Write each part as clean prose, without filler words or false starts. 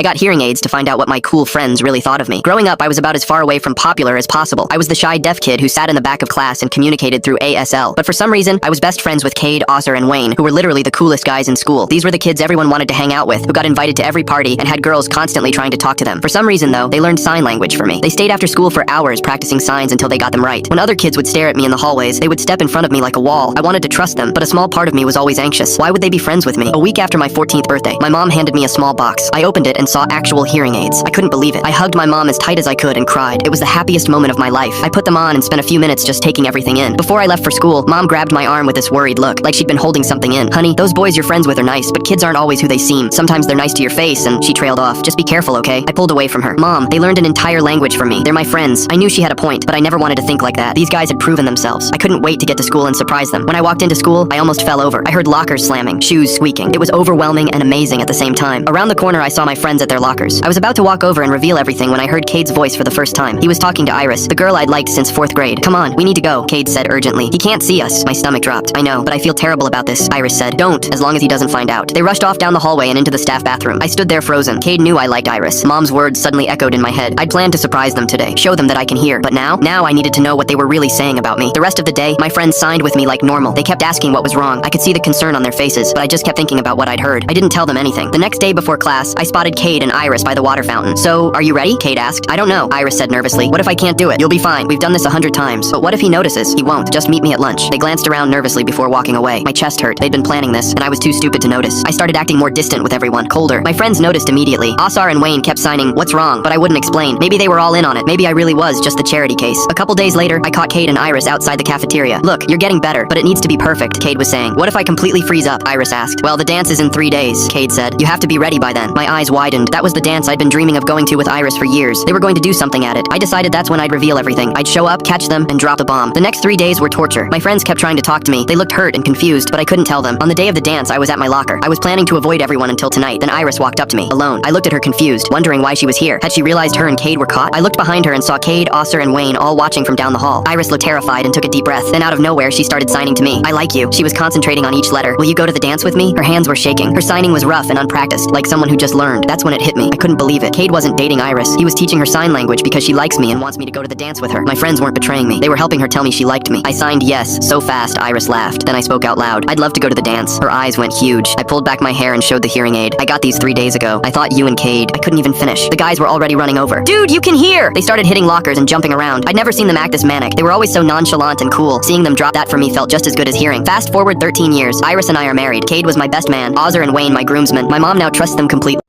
I got hearing aids to find out what my cool friends really thought of me. Growing up, I was about as far away from popular as possible. I was the shy deaf kid who sat in the back of class and communicated through ASL. But for some reason, I was best friends with Cade, Osser, and Wayne, who were literally the coolest guys in school. These were the kids everyone wanted to hang out with, who got invited to every party and had girls constantly trying to talk to them. For some reason, though, they learned sign language for me. They stayed after school for hours practicing signs until they got them right. When other kids would stare at me in the hallways, they would step in front of me like a wall. I wanted to trust them, but a small part of me was always anxious. Why would they be friends with me? A week after my 14th birthday, my mom handed me a small box. I opened it and saw actual hearing aids. I couldn't believe it. I hugged my mom as tight as I could and cried. It was the happiest moment of my life. I put them on and spent a few minutes just taking everything in. Before I left for school, Mom grabbed my arm with this worried look, like she'd been holding something in. Honey, those boys you're friends with are nice, but kids aren't always who they seem. Sometimes they're nice to your face, and she trailed off. Just be careful, okay? I pulled away from her. Mom, they learned an entire language from me. They're my friends. I knew she had a point, but I never wanted to think like that. These guys had proven themselves. I couldn't wait to get to school and surprise them. When I walked into school, I almost fell over. I heard lockers slamming, shoes squeaking. It was overwhelming and amazing at the same time. Around the corner, I saw my friends at their lockers. I was about to walk over and reveal everything when I heard Cade's voice for the first time. He was talking to Iris, the girl I'd liked since 4th grade. Come on, we need to go, Cade said urgently. He can't see us. My stomach dropped. I know, but I feel terrible about this, Iris said. Don't, as long as he doesn't find out. They rushed off down the hallway and into the staff bathroom. I stood there frozen. Cade knew I liked Iris. Mom's words suddenly echoed in my head. I'd planned to surprise them today, show them that I can hear. But now I needed to know what they were really saying about me. The rest of the day, my friends signed with me like normal. They kept asking what was wrong. I could see the concern on their faces, but I just kept thinking about what I'd heard. I didn't tell them anything. The next day before class, I spotted Cade and Iris by the water fountain. So, are you ready? Cade asked. I don't know, Iris said nervously. What if I can't do it? You'll be fine. We've done this 100 times. But what if he notices? He won't. Just meet me at lunch. They glanced around nervously before walking away. My chest hurt. They'd been planning this, and I was too stupid to notice. I started acting more distant with everyone, colder. My friends noticed immediately. Osser and Wayne kept signing, what's wrong? But I wouldn't explain. Maybe they were all in on it. Maybe I really was just the charity case. A couple days later, I caught Cade and Iris outside the cafeteria. Look, you're getting better, but it needs to be perfect, Cade was saying. What if I completely freeze up? Iris asked. Well, the dance is in 3 days, Cade said. You have to be ready by then. My eyes widened. That was the dance I'd been dreaming of going to with Iris for years. They were going to do something at it. I decided that's when I'd reveal everything. I'd show up, catch them, and drop the bomb. The next 3 days were torture. My friends kept trying to talk to me. They looked hurt and confused, but I couldn't tell them. On the day of the dance, I was at my locker. I was planning to avoid everyone until tonight. Then Iris walked up to me, alone. I looked at her confused, wondering why she was here. Had she realized her and Cade were caught? I looked behind her and saw Cade, Osser, and Wayne all watching from down the hall. Iris looked terrified and took a deep breath. Then out of nowhere, she started signing to me. I like you. She was concentrating on each letter. Will you go to the dance with me? Her hands were shaking. Her signing was rough and unpracticed, like someone who just learned. That's when it hit me. I couldn't believe it. Cade wasn't dating Iris. He was teaching her sign language because she likes me and wants me to go to the dance with her. My friends weren't betraying me. They were helping her tell me she liked me. I signed yes, so fast, Iris laughed. Then I spoke out loud. I'd love to go to the dance. Her eyes went huge. I pulled back my hair and showed the hearing aid. I got these 3 days ago. I thought you and Cade. I couldn't even finish. The guys were already running over. Dude, you can hear! They started hitting lockers and jumping around. I'd never seen them act this manic. They were always so nonchalant and cool. Seeing them drop that for me felt just as good as hearing. Fast forward 13 years. Iris and I are married. Cade was my best man. Osser and Wayne my groomsmen. My mom now trusts them completely.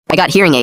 I got hearing aids.